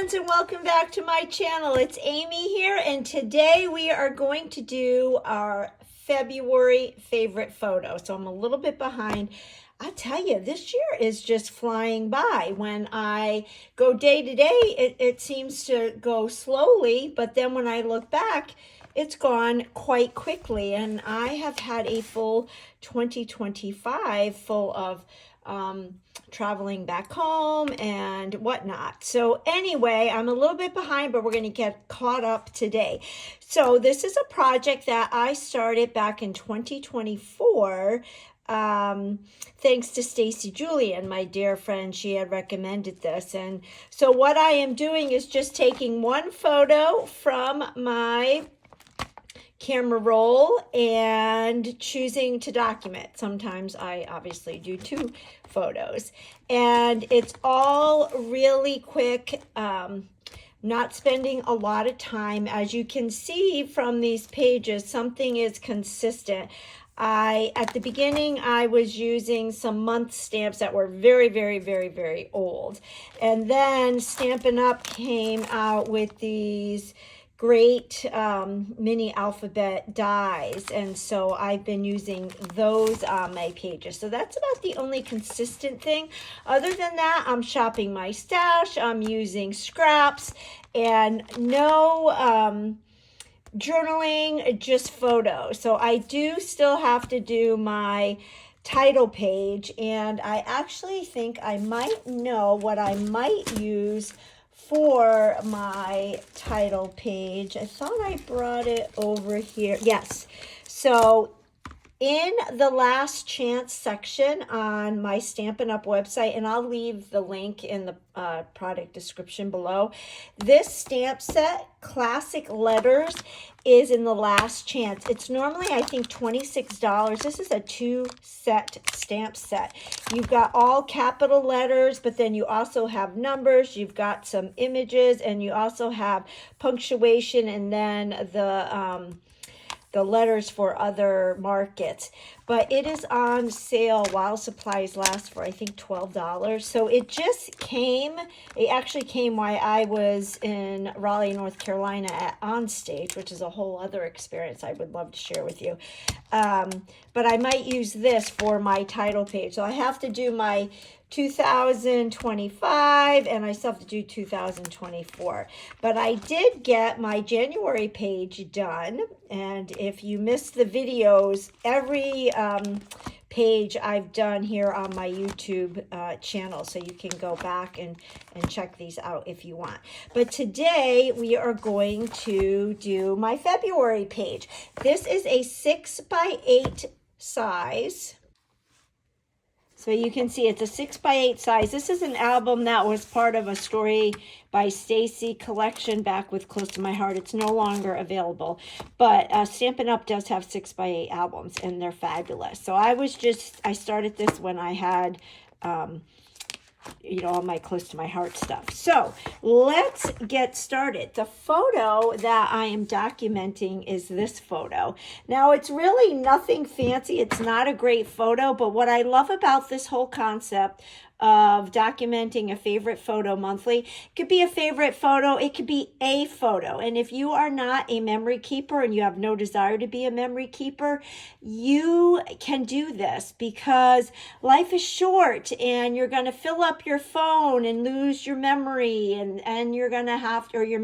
friends, and welcome back to my channel. It's Amy here, and today we are going to do our February favorite photo. So I'm a little bit behind. I tell you, this year is just flying by. When I go day to day, it seems to go slowly, but then when I look back, it's gone quite quickly, and I have had a full 2025 full of traveling back home and whatnot. So anyway, I'm a little bit behind, but we're going to get caught up today. So this is a project that I started back in 2024. Thanks to Stacy Julian, my dear friend. She had recommended this. And so what I am doing is just taking one photo from my camera roll and choosing to document. Sometimes I obviously do two photos, and it's all really quick, not spending a lot of time. As you can see from these pages, something is consistent. At the beginning, I was using some month stamps that were very old, and then Stampin' Up! Came out with these great mini alphabet dies, and so I've been using those on my pages. So that's about the only consistent thing. Other than that, I'm shopping my stash, I'm using scraps, and no journaling, just photos. So I do still have to do my title page, and I actually think I might know what I might use for my title page. I thought I brought it over here. Yes. So in the last chance section on my Stampin' Up! Website, and I'll leave the link in the product description below, this stamp set, Classic Letters, is in the last chance. It's normally, I think, $26. This is a 2-set stamp set. You've got all capital letters, but then you also have numbers, you've got some images, and you also have punctuation, and then the letters for other markets. But it is on sale while supplies last for, I think, $12. So it just came. It actually came while I was in Raleigh, North Carolina at Onstage, which is a whole other experience I would love to share with you. But I might use this for my title page. So I have to do my 2025, and I still have to do 2024. But I did get my January page done, and if you missed the videos, every page I've done here on my YouTube channel, so you can go back and check these out if you want. But today we are going to do my February page. This is a 6x8 size. So you can see it's a 6x8 size. This is an album that was part of a Story by Stacy collection back with Close to My Heart. It's no longer available, but Stampin' Up! Does have 6x8 albums, and they're fabulous. So I started this when I had all my Close to My Heart stuff. So let's get started. The photo that I am documenting is this photo. Now, it's really nothing fancy. It's not a great photo, but what I love about this whole concept of documenting a favorite photo monthly, it could be a favorite photo, it could be a photo. And if you are not a memory keeper and you have no desire to be a memory keeper, you can do this, because life is short and you're going to fill up your phone and lose your memory, and you're going to have to, or your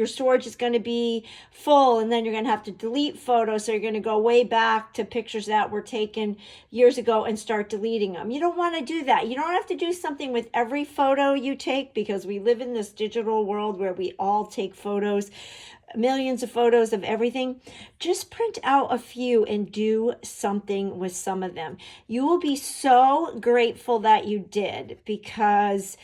storage is going to be full, and then you're going to have to delete photos. So you're going to go way back to pictures that were taken years ago and start deleting them. You don't want to do that. You don't have to do something with every photo you take, because we live in this digital world where we all take photos, millions of photos of everything. Just print out a few and do something with some of them. You will be so grateful that you did, because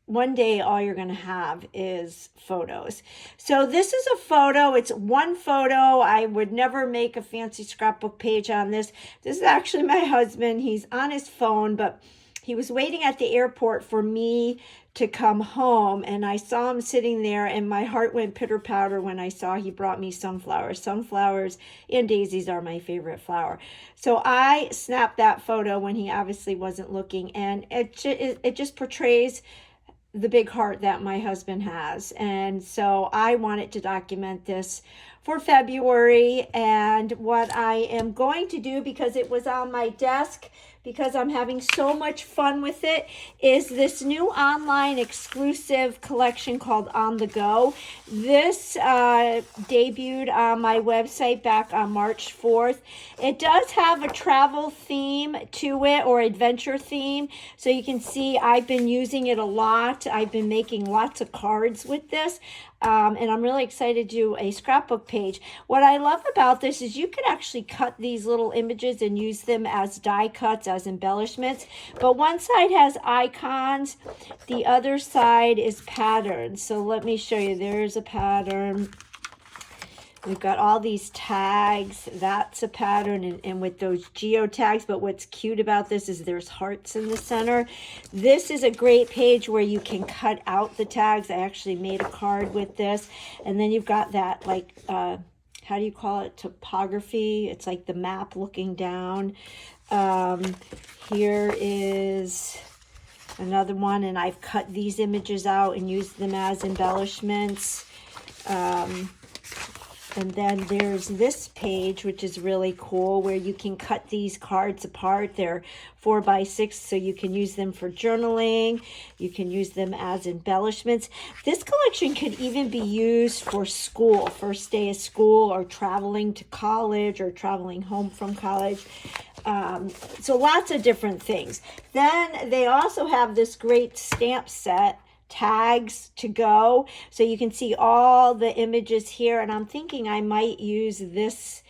one day all you're going to have is photos. So this is a photo. It's one photo. I would never make a fancy scrapbook page on this. This is actually my husband. He's on his phone, but he was waiting at the airport for me to come home, and I saw him sitting there, and my heart went pitter-patter when I saw he brought me sunflowers. Sunflowers and daisies are my favorite flower. So I snapped that photo when he obviously wasn't looking, and it just portrays the big heart that my husband has. And so I wanted to document this for February. And what I am going to do, because it was on my desk, because I'm having so much fun with it, is this new online exclusive collection called On The Go. This debuted on my website back on March 4th. It does have a travel theme to it, or adventure theme. So you can see I've been using it a lot. I've been making lots of cards with this. And I'm really excited to do a scrapbook page. What I love about this is you could actually cut these little images and use them as die cuts, as embellishments. But one side has icons, the other side is patterns. So let me show you. There's a pattern. We've got all these tags. That's a pattern, and with those geotags. But what's cute about this is there's hearts in the center. This is a great page where you can cut out the tags. I actually made a card with this. And then you've got that, like, how do you call it? Topography. It's like the map looking down. Here is another one, and I've cut these images out and used them as embellishments. And then there's this page, which is really cool, where you can cut these cards apart. They're 4x6, so you can use them for journaling. You can use them as embellishments. This collection could even be used for school, first day of school, or traveling to college, or traveling home from college. So lots of different things. Then they also have this great stamp set, tags to go, so you can see all the images here. And I'm thinking I might use this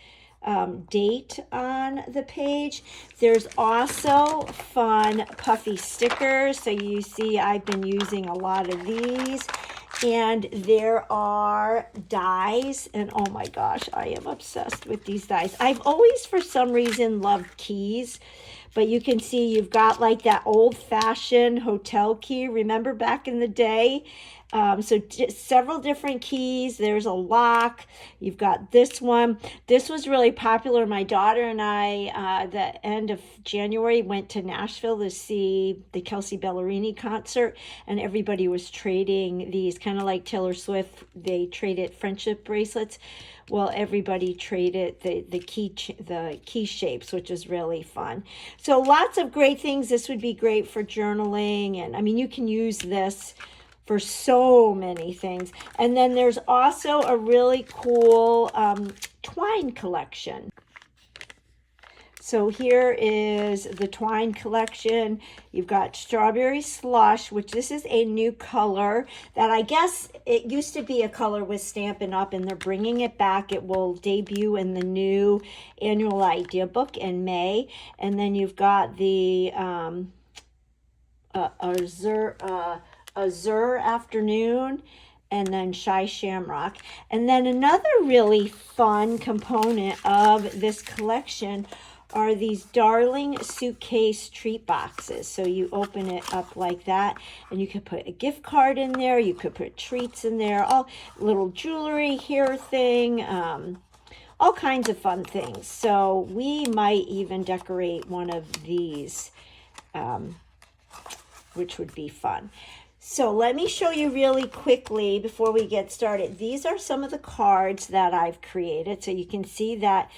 date on the page. There's also fun puffy stickers, so you see I've been using a lot of these. And there are dies, and oh my gosh, I am obsessed with these dies. I've always, for some reason, loved keys. But you can see you've got like that old-fashioned hotel key. Remember back in the day? So several different keys. There's a lock. You've got this one. This was really popular. My daughter and I, the end of January, went to Nashville to see the Kelsey Ballerini concert, and everybody was trading these, kind of like Taylor Swift. They traded friendship bracelets. Well, everybody traded the key shapes, which is really fun. So lots of great things. This would be great for journaling, and I mean, you can use this for so many things. And then there's also a really cool twine collection. So here is the twine collection. You've got Strawberry Slush, which this is a new color that I guess it used to be a color with Stampin' Up, and they're bringing it back. It will debut in the new annual idea book in May. And then you've got the Azure Afternoon, and then Shy Shamrock. And then another really fun component of this collection are these darling suitcase treat boxes. So you open it up like that, and you could put a gift card in there. You could put treats in there, all little jewelry, hair thing, all kinds of fun things. So we might even decorate one of these, which would be fun. So let me show you really quickly before we get started. These are some of the cards that I've created. So you can see that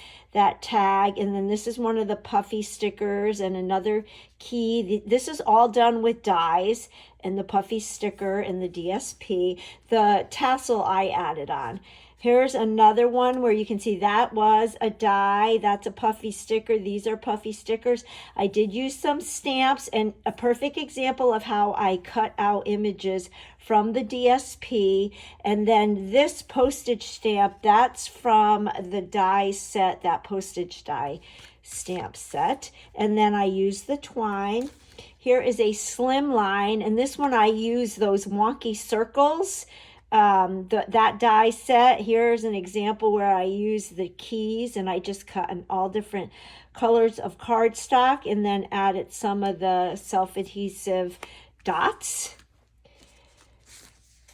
tag, and then this is one of the puffy stickers and another key. This is all done with dies, and the puffy sticker and the DSP. The tassel I added on. Here's another one where you can see that was a die. That's a puffy sticker. These are puffy stickers. I did use some stamps, and a perfect example of how I cut out images from the DSP. And then this postage stamp, that's from the die set, that postage die stamp set. And then I used the twine. Here is a slim line, and this one I use those wonky circles. That die set. Here's an example where I use the keys, and I just cut in all different colors of cardstock, and then added some of the self-adhesive dots.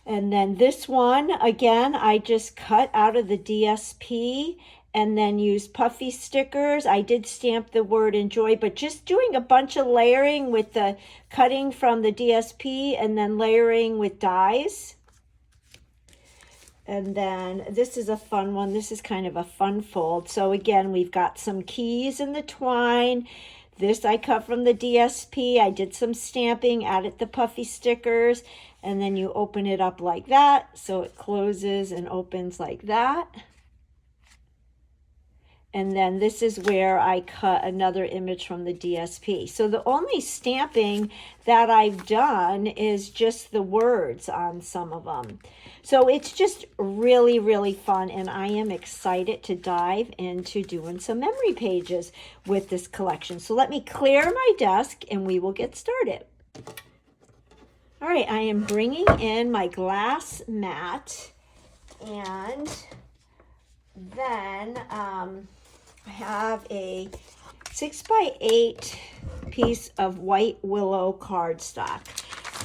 And then this one, again, I just cut out of the DSP and then use puffy stickers. I did stamp the word enjoy, but just doing a bunch of layering with the cutting from the DSP and then layering with dies. And then this is a fun one. This is kind of a fun fold. So again, we've got some keys in the twine. This I cut from the DSP. I did some stamping, added the puffy stickers, and then you open it up like that. So it closes and opens like that. And then this is where I cut another image from the DSP. So the only stamping that I've done is just the words on some of them. So it's just really, really fun, and I am excited to dive into doing some memory pages with this collection. So let me clear my desk and we will get started. All right, I am bringing in my glass mat, and then I have a 6x8 piece of white willow cardstock.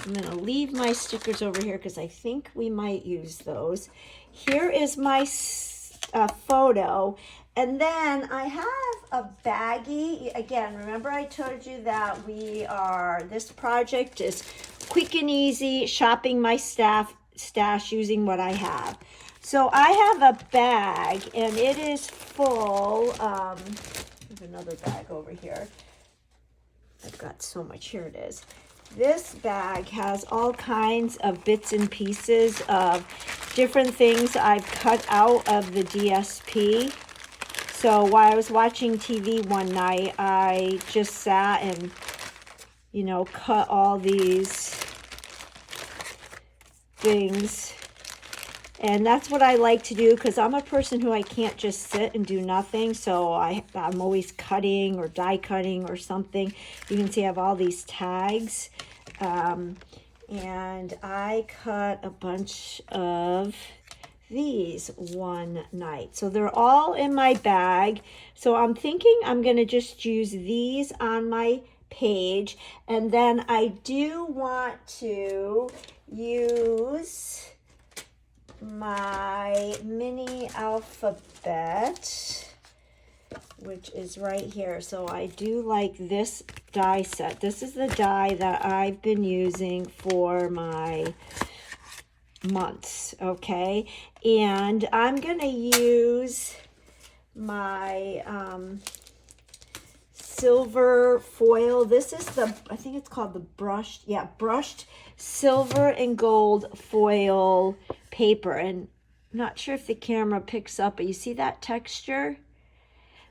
I'm going to leave my stickers over here because I think we might use those. Here is my photo. And then I have a baggie. Again, remember I told you that this project is quick and easy, shopping my stash using what I have. So I have a bag, and it is full. There's another bag over here. I've got so much. Here it is. This bag has all kinds of bits and pieces of different things I've cut out of the DSP. So while I was watching TV one night, I just sat and, you know, cut all these things. And that's what I like to do because I'm a person who I can't just sit and do nothing. So I'm always cutting or die cutting or something. You can see I have all these tags. And I cut a bunch of these one night. So they're all in my bag. So I'm thinking I'm going to just use these on my page. And then I do want to use my mini alphabet, which is right here. So I do like this die set. This is the die that I've been using for my months, okay? And I'm gonna use my silver foil. This is I think it's called the brushed silver and gold foil paper. And I'm not sure if the camera picks up, but you see that texture?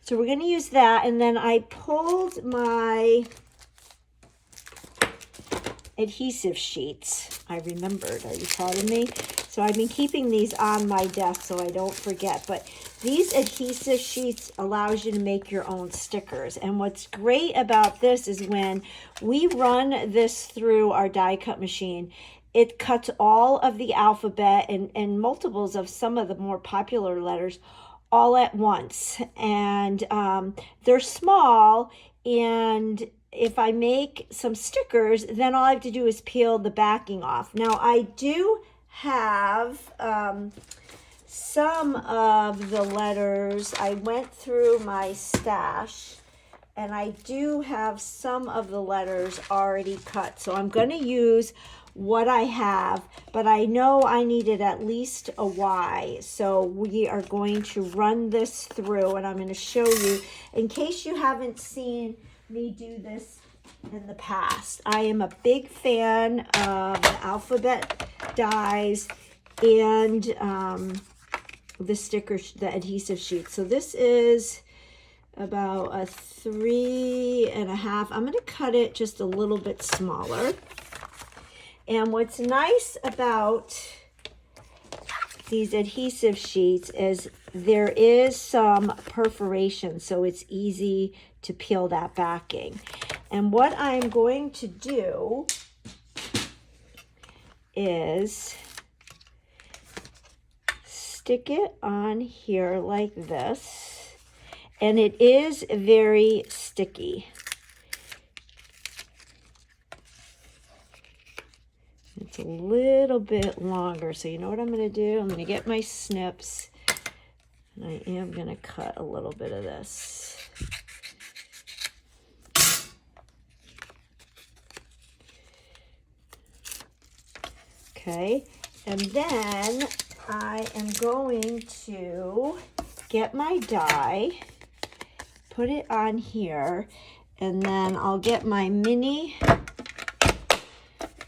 So we're going to use that. And then I pulled my adhesive sheets. I remembered. Are you proud of me? So I've been keeping these on my desk so I don't forget. But these adhesive sheets allows you to make your own stickers. And what's great about this is when we run this through our die cut machine, it cuts all of the alphabet and multiples of some of the more popular letters all at once. And they're small, and if I make some stickers, then all I have to do is peel the backing off. Now I do have some of the letters. I went through my stash, and I do have some of the letters already cut. So I'm going to use what I have, but I know I needed at least a Y. So we are going to run this through, and I'm going to show you in case you haven't seen me do this in the past. I am a big fan of the alphabet dies and the stickers, the adhesive sheets. So this is about a 3.5. I'm going to cut it just a little bit smaller. And what's nice about these adhesive sheets is there is some perforation, so it's easy to peel that backing. And what I'm going to do is stick it on here like this, and it is very sticky. It's a little bit longer, so you know what I'm going to do? I'm going to get my snips, And I am going to cut a little bit of this. Okay, and then I am going to get my die, put it on here, and then I'll get my mini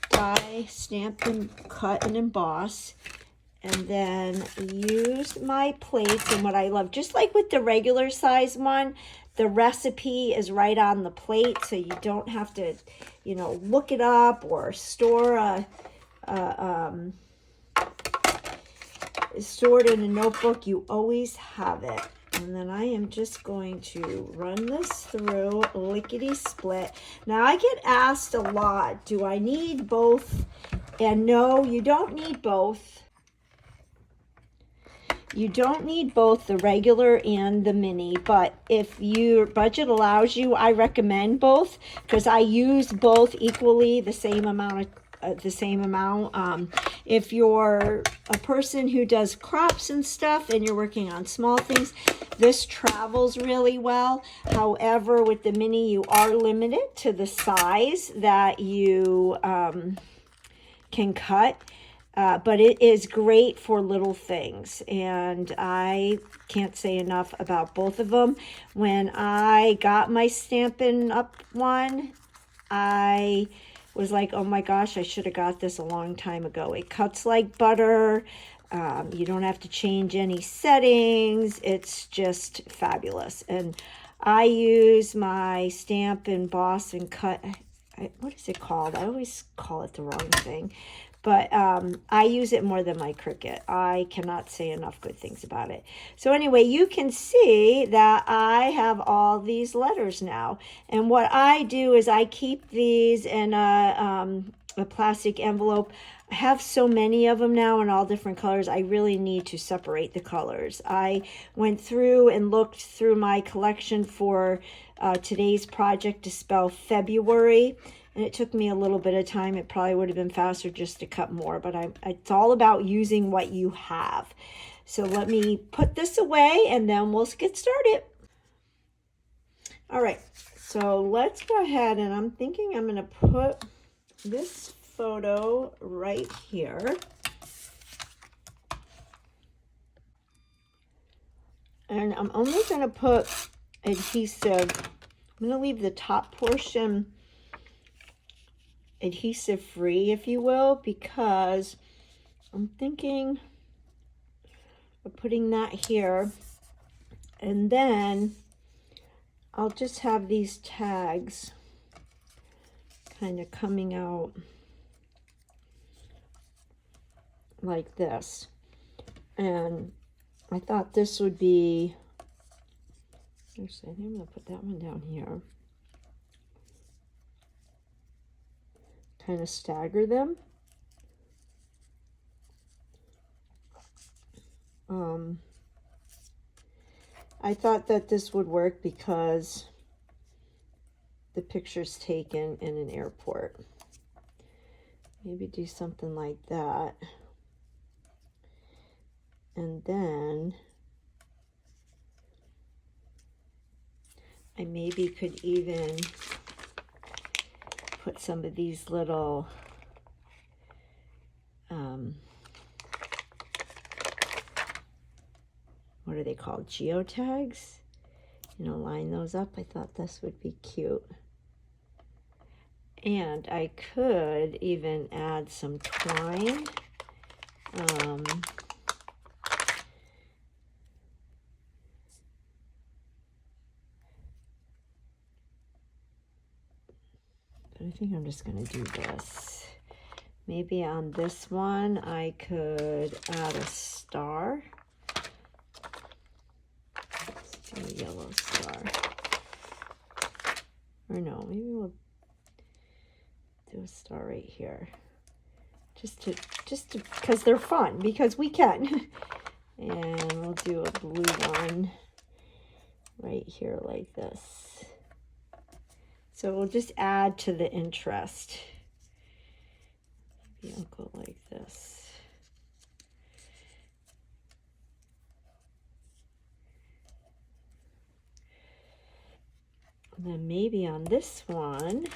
die, stamp and cut and emboss, and then use my plates. And what I love, just like with the regular size one, the recipe is right on the plate, so you don't have to, you know, look it up or store stored in a notebook. You always have it. And then I am just going to run this through lickety split. Now I get asked a lot, do I need both? And no, you don't need both. You don't need both the regular and the mini, but if your budget allows you, I recommend both because I use both equally, the same amount. If you're a person who does crops and stuff and you're working on small things, this travels really well. However, with the mini, you are limited to the size that you can cut. But it is great for little things, and I can't say enough about both of them. When I got my Stampin' Up! One, I was like, oh my gosh, I should have got this a long time ago. It cuts like butter. You don't have to change any settings. It's just fabulous. And I use my stamp, emboss, and cut. What is it called? I always call it the wrong thing. But I use it more than my Cricut. I cannot say enough good things about it. So anyway, you can see that I have all these letters now. And what I do is I keep these in a plastic envelope. I have so many of them now in all different colors. I really need to separate the colors. I went through and looked through my collection for today's project to spell February. And it took me a little bit of time. It probably would have been faster just to cut more, but it's all about using what you have. So let me put this away and then we'll get started. All right, so let's go ahead, and I'm thinking I'm going to put this photo right here. And I'm only going to put adhesive. I'm going to leave the top portion adhesive free, if you will, because I'm thinking of putting that here, and then I'll just have these tags kind of coming out like this. And I thought this would be, actually I think I'm going to put that one down here. Kind of stagger them. I thought that this would work because the picture's taken in an airport. Maybe do something like that. And then I maybe could even put some of these little what are they called, geotags, you know, line those up. I thought this would be cute. And I could even add some twine. But I think I'm just going to do this. Maybe on this one I could add a star. Let's do a yellow star. Or no, maybe we'll do a star right here. Just to because they're fun, because we can. And we'll do a blue one right here like this. So we'll just add to the interest. Maybe I'll go like this. And then maybe on this one,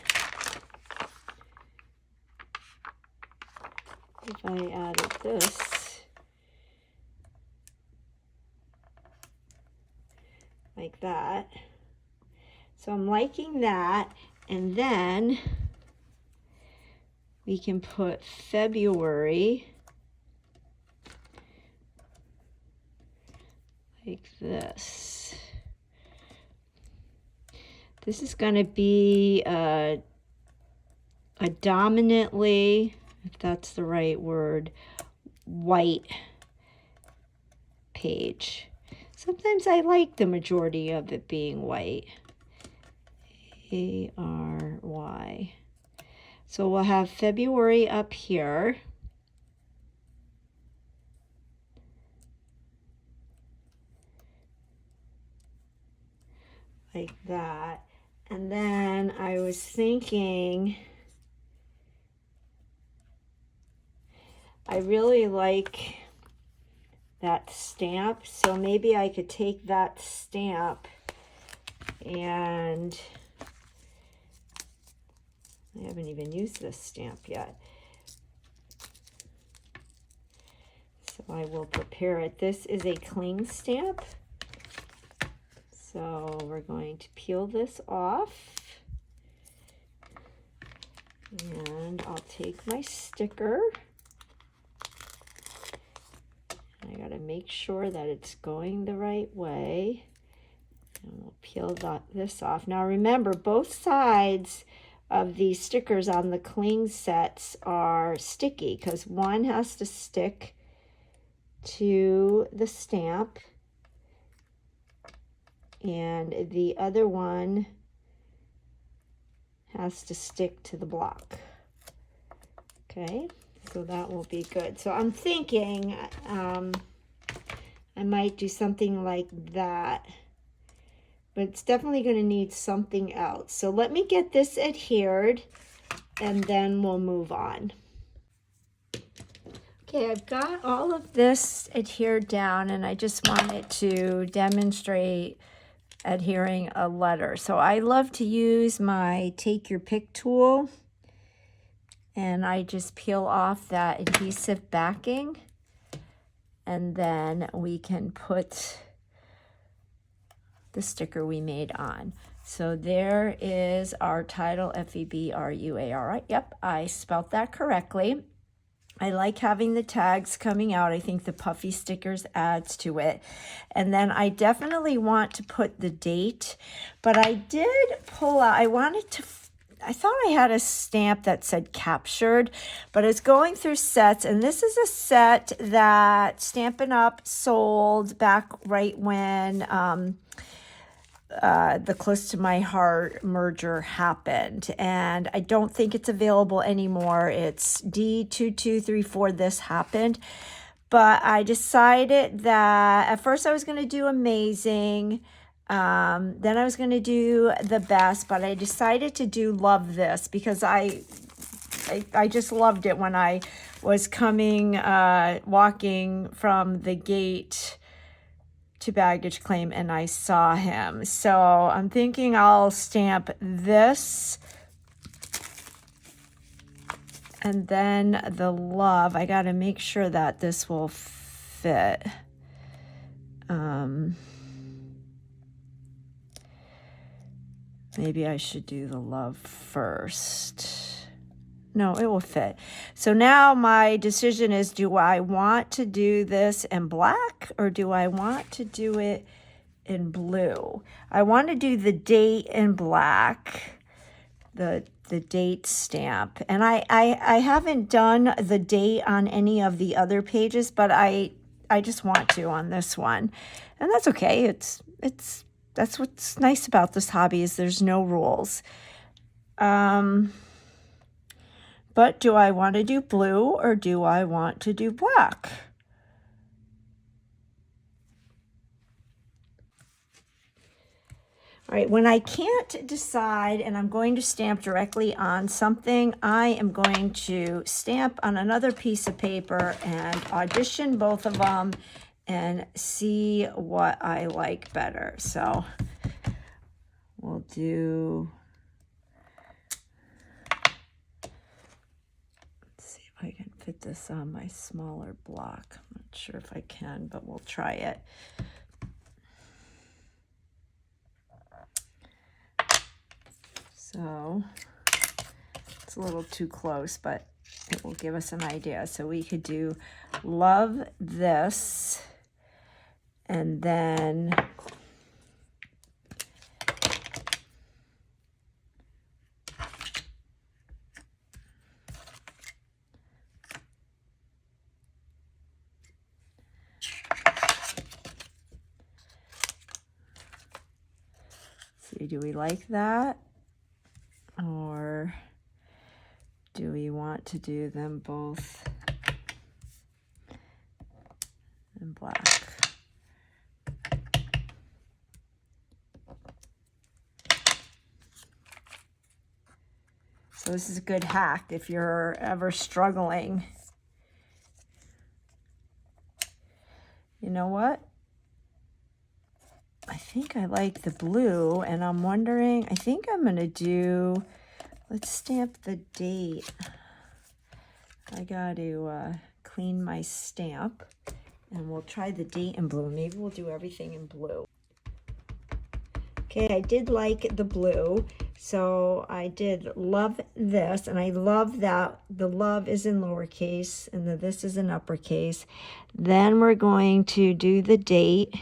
if I added this, like that. So I'm liking that. And then we can put February like this. This is going to be a dominantly, if that's the right word, white page. Sometimes I like the majority of it being white. A-R-Y. So we'll have February up here. Like that. And then I was thinking, I really like that stamp, so maybe I could take that stamp and I haven't even used this stamp yet. So I will prepare it. This is a cling stamp. So we're going to peel this off. And I'll take my sticker. I gotta make sure that it's going the right way. And we'll peel this off. Now remember, both sides of these stickers on the cling sets are sticky because one has to stick to the stamp and the other one has to stick to the block. Okay, so that will be good. So I'm thinking I might do something like that, but it's definitely going to need something else. So let me get this adhered and then we'll move on. Okay, I've got all of this adhered down and I just wanted to demonstrate adhering a letter. So I love to use my take your pick tool and I just peel off that adhesive backing and then we can put the sticker we made on. So there is our title, F-E-B-R-U-A-R. Yep, I spelled that correctly. I like having the tags coming out. I think the puffy stickers adds to it. And then I definitely want to put the date, but I did pull out, I thought I had a stamp that said captured, but it's going through sets, and this is a set that Stampin' Up! Sold back right when the Close to My Heart merger happened, and I don't think it's available anymore. It's D2234 this happened, but I decided that at first I was going to do amazing, then I was going to do the best, but I decided to do love this because I just loved it when I was walking from the gate to baggage claim and I saw him. So I'm thinking I'll stamp this and then the love. I got to make sure that this will fit. Maybe I should do the love first. No, it will fit. So now my decision is, do I want to do this in black or do I want to do it in blue? I want to do the date in black, the date stamp. And I haven't done the date on any of the other pages, but I just want to on this one. And that's okay. That's what's nice about this hobby is there's no rules. But do I want to do blue or do I want to do black? All right, when I can't decide and I'm going to stamp directly on something, I am going to stamp on another piece of paper and audition both of them and see what I like better. So we'll do, let's see if I can fit this on my smaller block. I'm not sure if I can, but we'll try it. So it's a little too close, but it will give us an idea. So we could do love this, and then see, do we like that? Or do we want to do them both in black? So this is a good hack if you're ever struggling. You know what? I think I like the blue, and I'm wondering, I think I'm going to do, let's stamp the date. I got to clean my stamp, and we'll try the date in blue. Maybe we'll do everything in blue. Okay, I did like the blue, so I did love this, and I love that the love is in lowercase and the this is in uppercase. Then we're going to do the date,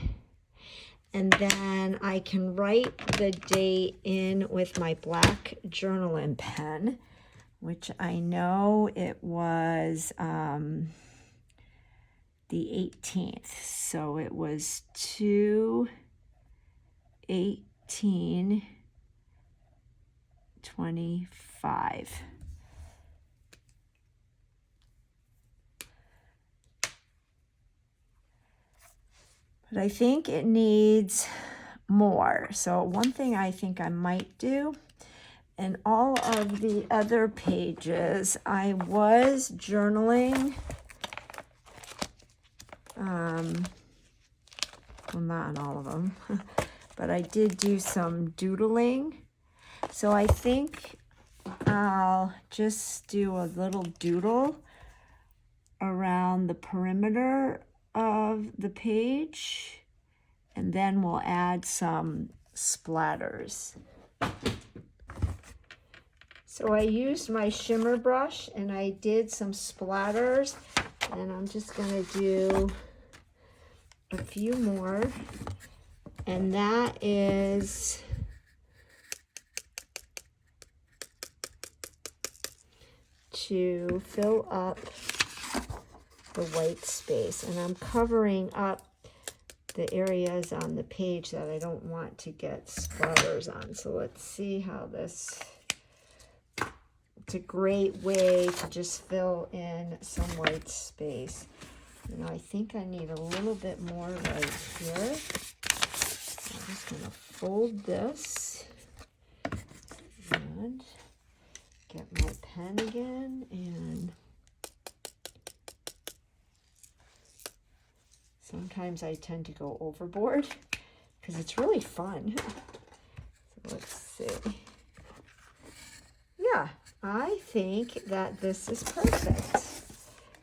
and then I can write the date in with my black journaling pen, which I know it was the 18th, so it was 2/18/25. But I think it needs more. So one thing I think I might do, in all of the other pages, I was journaling. Well, not in all of them, but I did do some doodling. So I think I'll just do a little doodle around the perimeter of the page, and then we'll add some splatters. So I used my shimmer brush and I did some splatters, and I'm just going to do a few more, and that is to fill up the white space, and I'm covering up the areas on the page that I don't want to get splatters on. So let's see how this, it's a great way to just fill in some white space. You know, I think I need a little bit more right here. I'm just going to fold this and get my pen again, and sometimes I tend to go overboard because it's really fun. So let's see. Yeah, I think that this is perfect.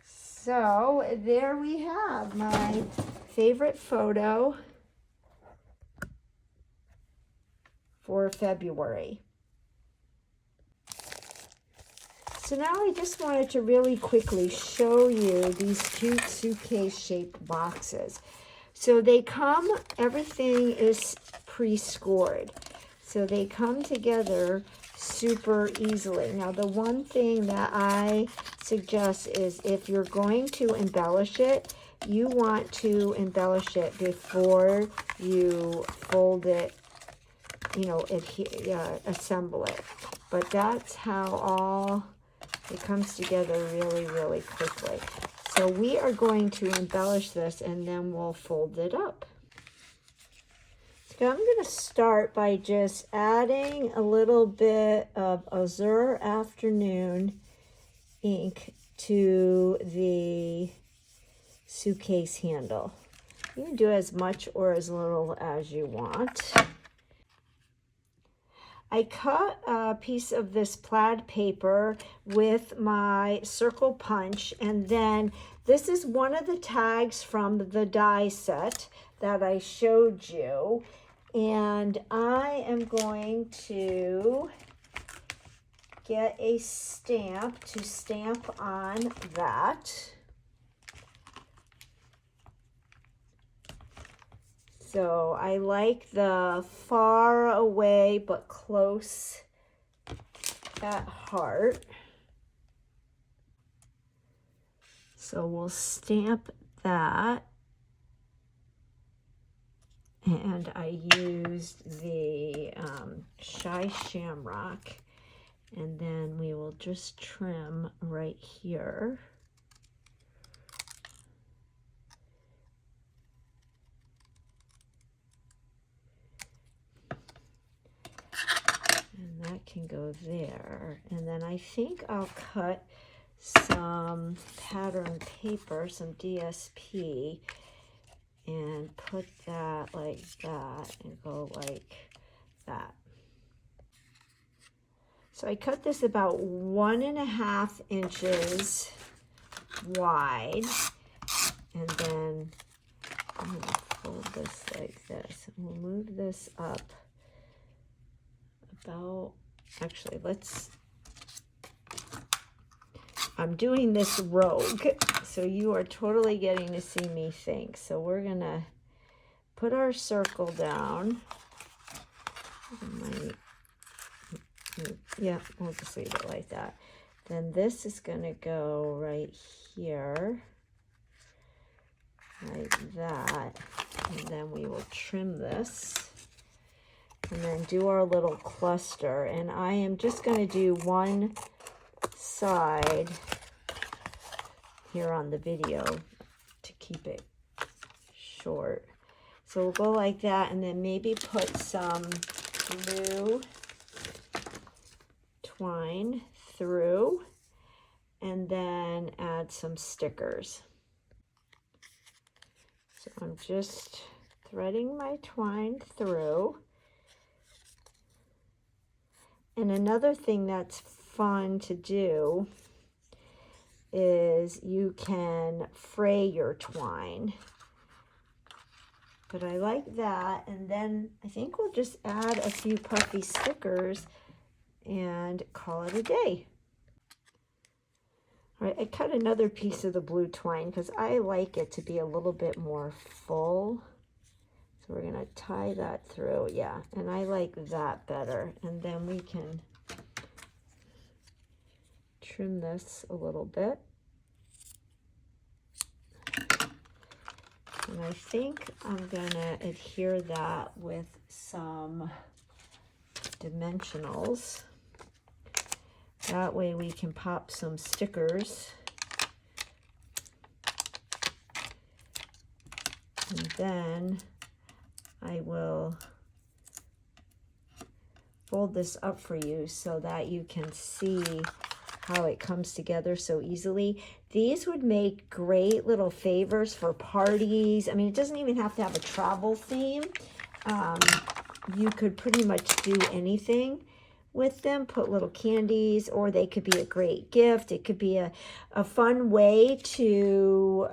So there we have my favorite photo for February. So now I just wanted to really quickly show you these cute suitcase-shaped boxes. So they come, everything is pre-scored. So they come together super easily. Now the one thing that I suggest is if you're going to embellish it, you want to embellish it before you fold it, you know, assemble it. But that's how all it comes together really, really quickly. So we are going to embellish this, and then we'll fold it up. So I'm going to start by just adding a little bit of Azure Afternoon ink to the suitcase handle. You can do as much or as little as you want. I cut a piece of this plaid paper with my circle punch, and then this is one of the tags from the die set that I showed you, and I am going to get a stamp to stamp on that. So I like the far away but close at heart. So we'll stamp that. And I used the Shy Shamrock. And then we will just trim right here. And that can go there. And then I think I'll cut some pattern paper, some DSP, and put that like that and go like that. So I cut this about 1.5 inches wide, and then I'm going to fold this like this. And we'll move this up about, actually, I'm doing this rogue, so you are totally getting to see me think. So we're going to put our circle down. Yeah, we'll just leave it like that. Then this is going to go right here, like that. And then we will trim this. And then do our little cluster. And I am just going to do one side here on the video to keep it short. So we'll go like that, and then maybe put some blue twine through, and then add some stickers. So I'm just threading my twine through. And another thing that's fun to do is you can fray your twine. But I like that, and then I think we'll just add a few puffy stickers and call it a day. All right, I cut another piece of the blue twine because I like it to be a little bit more full. So we're gonna tie that through, yeah, and I like that better. And then we can trim this a little bit. And I think I'm gonna adhere that with some dimensionals. That way we can pop some stickers. And then I will fold this up for you so that you can see how it comes together so easily. These would make great little favors for parties. I mean, it doesn't even have to have a travel theme. You could pretty much do anything with them, put little candies, or they could be a great gift. It could be a fun way to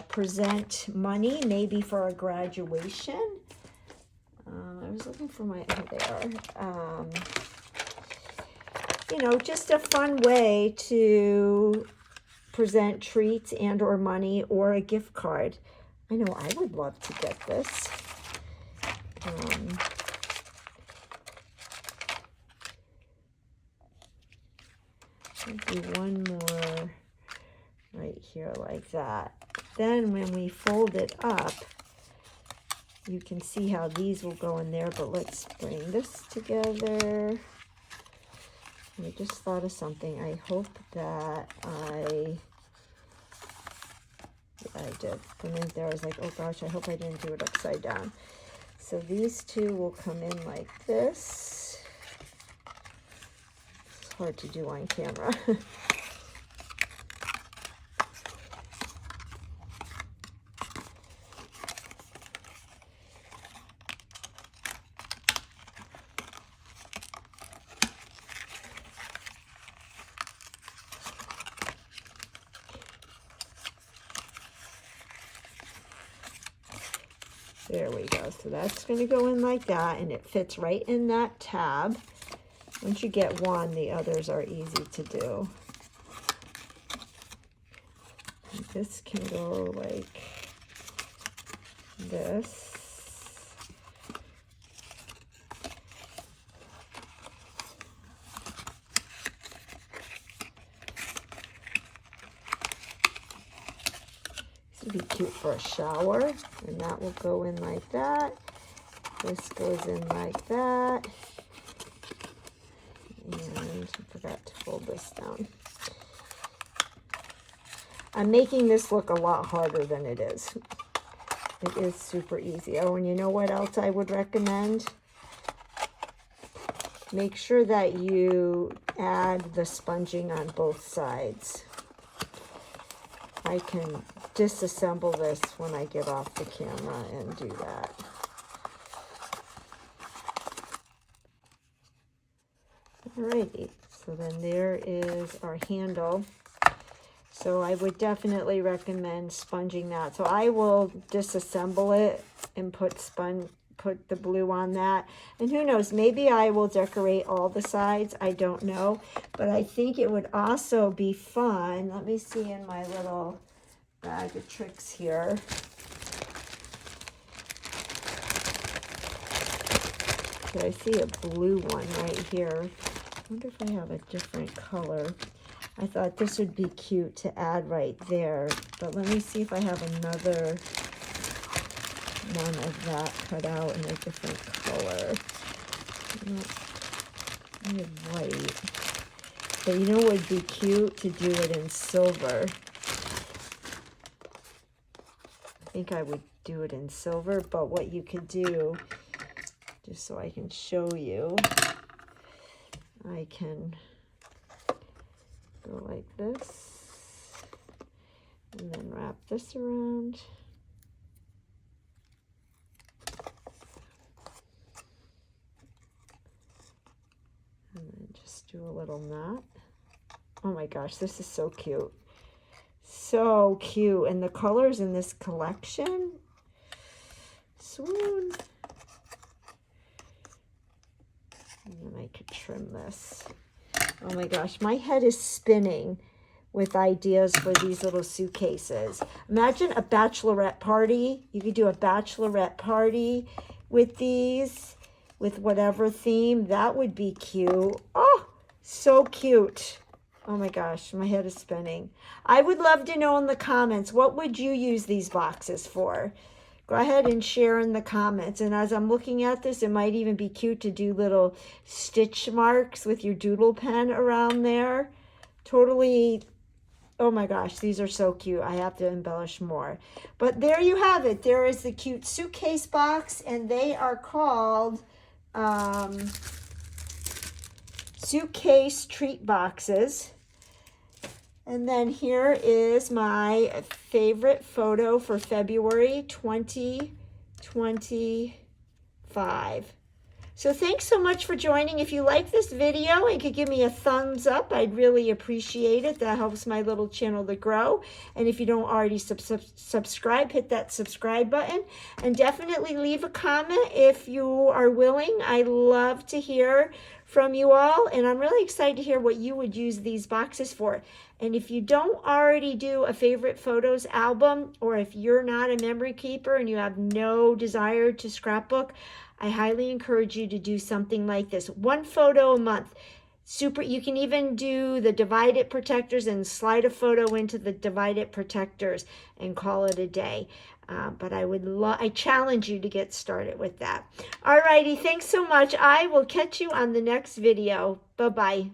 present money, maybe for a graduation. I was looking for my, oh, they are. You know, just a fun way to present treats and or money or a gift card. I know I would love to get this. I'll do one more right here like that. Then when we fold it up, you can see how these will go in there, but let's bring this together. I just thought of something. I hope that I did. For a minute there, I was like, oh gosh, I hope I didn't do it upside down. So these two will come in like this. It's hard to do on camera. There we go. So that's going to go in like that, and it fits right in that tab. Once you get one, the others are easy to do. And this can go like this. This would be cute for a shower, and that will go in like that. This goes in like that. And I forgot to fold this down. I'm making this look a lot harder than it is. It is super easy. Oh, and you know what else I would recommend? Make sure that you add the sponging on both sides. I can disassemble this when I get off the camera and do that. Alrighty, so then there is our handle. So I would definitely recommend sponging that. So I will disassemble it and put the blue on that. And who knows, maybe I will decorate all the sides. I don't know. But I think it would also be fun. Let me see in my little bag of tricks here. Okay, I see a blue one right here. I wonder if I have a different color. I thought this would be cute to add right there, but let me see if I have another one of that cut out in a different color. I have white. But you know what would be cute? To do it in silver. I think I would do it in silver, but what you could do, just so I can show you, I can go like this and then wrap this around. And then just do a little knot. Oh my gosh, this is so cute. So cute. And the colors in this collection, swoon. And then I could trim this. Oh my gosh, my head is spinning with ideas for these little suitcases. Imagine a bachelorette party. You could do a bachelorette party with these, with whatever theme. That would be cute. Oh, so cute. Oh my gosh, my head is spinning. I would love to know in the comments, what would you use these boxes for? Go ahead and share in the comments. And as I'm looking at this, it might even be cute to do little stitch marks with your doodle pen around there. Totally, oh my gosh, these are so cute. I have to embellish more. But there you have it. There is the cute suitcase box, and they are called suitcase treat boxes. And then here is my favorite photo for February 2025. So thanks so much for joining. If you like this video and could give me a thumbs up, I'd really appreciate it. That helps my little channel to grow. And if you don't already subscribe, hit that subscribe button. And definitely leave a comment if you are willing. I love to hear from you all, and I'm really excited to hear what you would use these boxes for. And if you don't already do a favorite photos album, or if you're not a memory keeper and you have no desire to scrapbook, I highly encourage you to do something like this. One photo a month. Super. You can even do the divide it protectors and slide a photo into the divide it protectors and call it a day. But I challenge you to get started with that. Alrighty, thanks so much. I will catch you on the next video. Bye-bye.